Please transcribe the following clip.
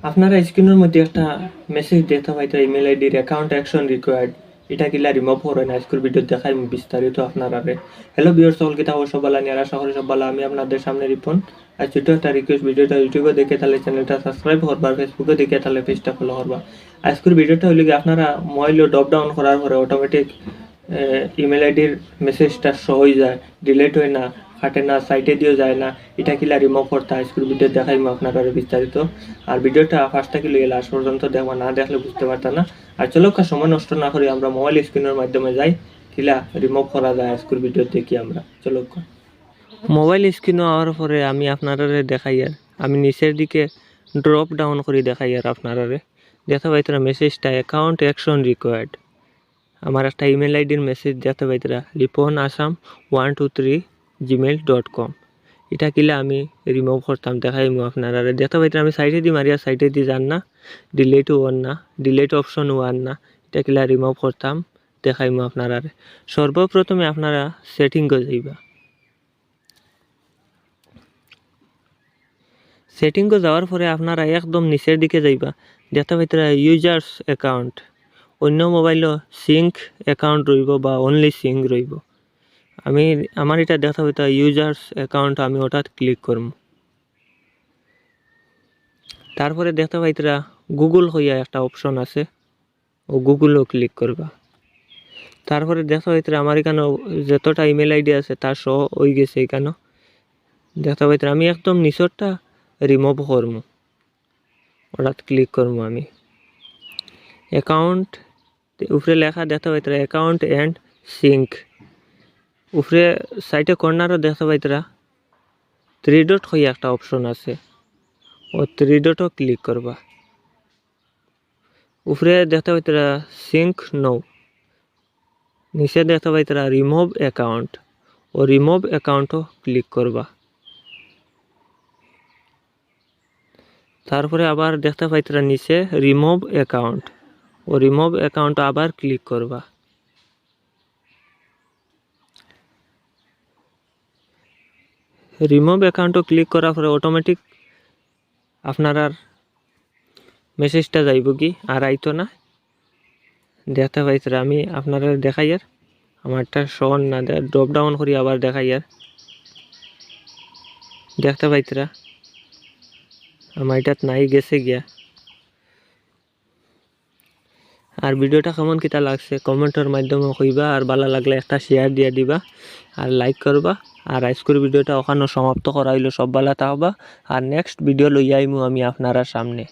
আপনারা স্ক্রিনের মধ্যে একটা মেসেজ দেখতে পাইতো ইমেল আইডির অ্যাকাউন্ট অ্যাকশন রিকোয়ার্ড। এটা কিলা রিমুভ করেন আজকের ভিডিও দেখাই বিস্তারিত আপনারা। হ্যালো ভিউয়ার্স, সকল কিতা সব ভালো নিয়ারা শহরে সব ভালো। আমি আপনাদের সামনে রিপন। আর ছোট একটা রিকোয়েস্ট, ভিডিওটা ইউটিউবে দেখে তাহলে চ্যানেলটা সাবস্ক্রাইব করবা, ফেসবুকে দেখে তাহলে পেজটা ফলো করবা। আজকের ভিডিওটা হইলে কি আপনারা মোবাইল ড্রপ ডাউন করার পরে অটোমেটিক ইমেল আইডির মেসেজটা শো হয়ে যায়, ডিলিট হয় না, কাটে না, সাইটে দিয়েও যায় না। এটা কিলা রিমুভ করতে আজকের ভিডিও দেখাইমু আপনারা বিস্তারিত। আর ভিডিওটা ফার্স্ট থেকে লইয়ে লাস্ট পর্যন্ত দেখবা, না দেখলে বুঝতে পারতা না। আর চলো সময় নষ্ট না করি আমরা মোবাইল স্ক্রিনের মাধ্যমে যাই কিলা রিমুভ করা যায় আজকের ভিডিও দেখি আমরা। চলো মোবাইল স্ক্রিনে আওয়ার পরে আমি আপনারা দেখাই আর আমি নিচের দিকে ড্রপ ডাউন করে দেখাই আর আপনারা দেখতে পাইতরা মেসেজটা অ্যাকাউন্ট অ্যাকশন রিকোয়ার্ড। আমার একটা ইমেল আইডির মেসেজ দেখতে পাইতরা lipon assam123@gmail.com। এটা কিলা আমি রিমুভ করতাম দেখাইমু আপনারা দেখতে পাইতরা। আমি সাইডে দি মারিয়া সাইডে দি যান না, ডিলিট ওয়ান না, ডিলিট অপশন ওয়ান না, এটা কিলা রিমুভ করতাম দেখাইমু আপনারা। সর্বপ্রথমে আপনারা সেটিংয়ে যাইবা। সেটিংয়ে যাওয়ার পরে আপনারা একদম নিচের দিকে যাইবা, দেখতে পাইতরা ইউজার্স অ্যাকাউন্ট। অন্য মোবাইলও সিঙ্ক অ্যাকাউন্ট রইব বা অনলি সিঙ্ক রইব। আমার এটা দেখতে পাইতা ইউজার্স অ্যাকাউন্ট, আমি ওটাত ক্লিক করব। তারপরে দেখতে পাইতরা গুগল হইয়া একটা অপশন আছে, ও গুগলও ক্লিক করবা। তারপরে দেখতে পাইতরা আমার এখানে যতটা ইমেল আইডি আছে তার সহ হয়ে গেছে। এখানেও দেখতে পাইতরা আমি একদম নিচরটা রিমুভ করব, ওটাত ক্লিক করব। আমি অ্যাকাউন্ট উপরে লেখা দেখতে পাইতরা অ্যাকাউন্ট অ্যান্ড সিঙ্ক। উপরে সাইডে কর্নারও দেখতে পাইতরা 3 ডট হইয়া একটা অপশন আছে, ও 3 ডটও ক্লিক করবা। উপরে দেখতে পাইতরা সিঙ্ক নো, নিচে দেখতে পাইতরা রিমুভ অ্যাকাউন্ট, ও রিমুভ অ্যাকাউন্টও ক্লিক করবা। তারপরে আবার দেখতে পাইতরা নিচে রিমুভ অ্যাকাউন্ট, ও রিমুভ অ্যাকাউন্ট আবার ক্লিক করবা। রিমুভ অ্যাকাউন্টও ক্লিক করার পরে অটোমেটিক আপনার আর মেসেজটা যাইব কি আর আইতো না। দেখতে পাইতরা আমি আপনারা দেখাই আর আমারটা শোন না, ড্রপ ডাউন করি আবার দেখাই আর দেখতে পাইতরা আমার এটাত নাই গেছে গিয়া। আর ভিডিওটা কেমন কিতা লাগছে কমেন্টের মাধ্যমে কইবা, আর ভালো লাগলে একটা শেয়ার দিয়ে দিবা আর লাইক করবা। আর আজকের ভিডিওটা ওখানে সমাপ্ত করা হইলো। সব ভালো থাকবা, আর নেক্সট ভিডিও লইয়া আইমু আমি আপনারা সামনে।